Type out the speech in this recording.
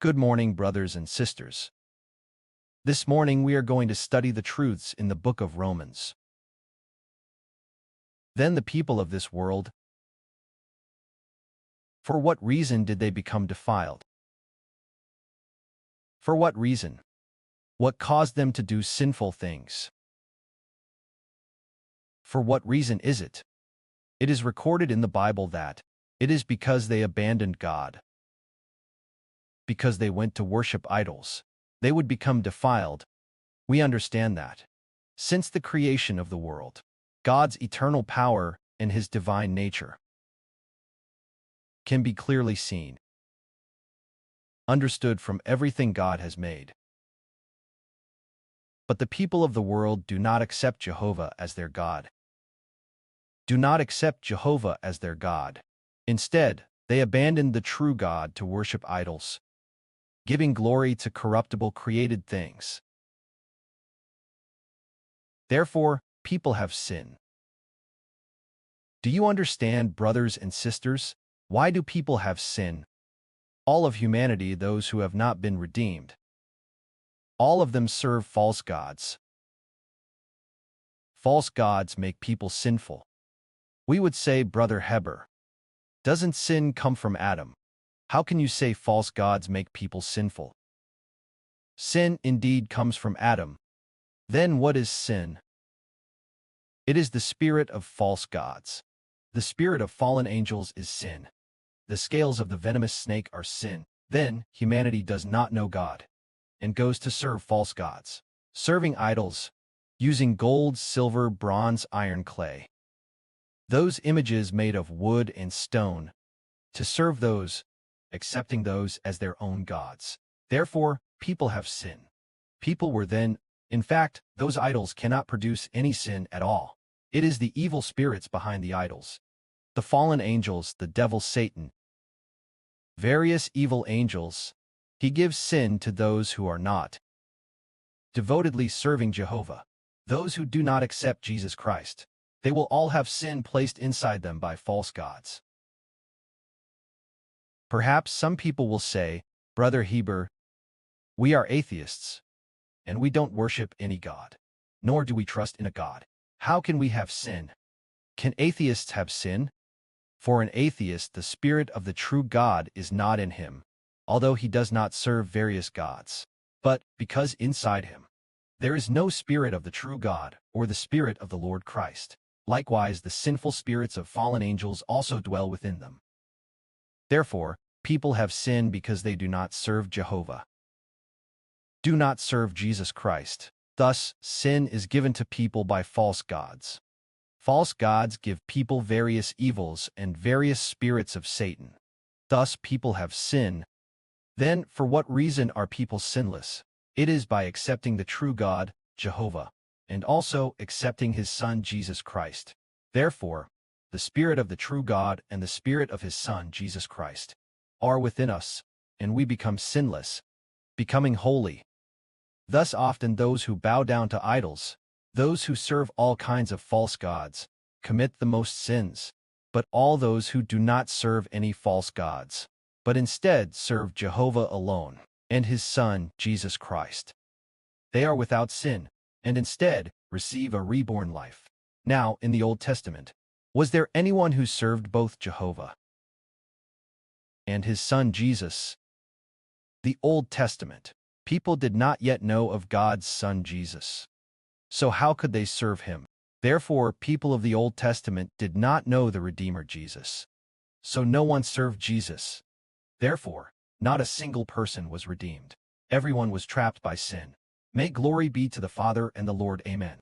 Good morning, brothers and sisters. This morning we are going to study the truths in the book of Romans. Then the people of this world, for what reason did they become defiled? For what reason? What caused them to do sinful things? For what reason is it? It is recorded in the Bible that it is because they abandoned God. Because they went to worship idols, they would become defiled. We understand that. Since the creation of the world, God's eternal power and His divine nature can be clearly seen, understood from everything God has made. But the people of the world do not accept Jehovah as their God. Do not accept Jehovah as their God. Instead, they abandoned the true God to worship idols, giving glory to corruptible created things. Therefore, people have sinned. Do you understand, brothers and sisters? Why do people have sin? All of humanity, those who have not been redeemed, all of them serve false gods. False gods make people sinful. We would say, Brother Heber, doesn't sin come from Adam? How can you say false gods make people sinful? Sin indeed comes from Adam. Then what is sin? It is the spirit of false gods. The spirit of fallen angels is sin. The scales of the venomous snake are sin. Then humanity does not know God and goes to serve false gods, serving idols, using gold, silver, bronze, iron, clay, those images made of wood and stone, to serve those, accepting those as their own gods. Therefore, people have sin. People were then, in fact, those idols cannot produce any sin at all. It is the evil spirits behind the idols, the fallen angels, the devil Satan, various evil angels. He gives sin to those who are not devotedly serving Jehovah, those who do not accept Jesus Christ. They will all have sin placed inside them by false gods. Perhaps some people will say, Brother Heber, we are atheists, and we don't worship any God, nor do we trust in a God. How can we have sin? Can atheists have sin? For an atheist, the spirit of the true God is not in him, although he does not serve various gods. But, because inside him, there is no spirit of the true God, or the spirit of the Lord Christ. Likewise, the sinful spirits of fallen angels also dwell within them. Therefore, people have sinned because they do not serve Jehovah, do not serve Jesus Christ. Thus, sin is given to people by false gods. False gods give people various evils and various spirits of Satan. Thus, people have sinned. Then, for what reason are people sinless? It is by accepting the true God, Jehovah, and also accepting His Son, Jesus Christ. Therefore, the Spirit of the true God and the Spirit of His Son, Jesus Christ, are within us, and we become sinless, becoming holy. Thus often those who bow down to idols, those who serve all kinds of false gods, commit the most sins. But all those who do not serve any false gods, but instead serve Jehovah alone, and His Son, Jesus Christ, they are without sin, and instead receive a reborn life. Now, in the Old Testament, was there anyone who served both Jehovah and His Son Jesus? The Old Testament, people did not yet know of God's Son Jesus. So how could they serve Him? Therefore, people of the Old Testament did not know the Redeemer Jesus. So no one served Jesus. Therefore, not a single person was redeemed. Everyone was trapped by sin. May glory be to the Father and the Lord. Amen.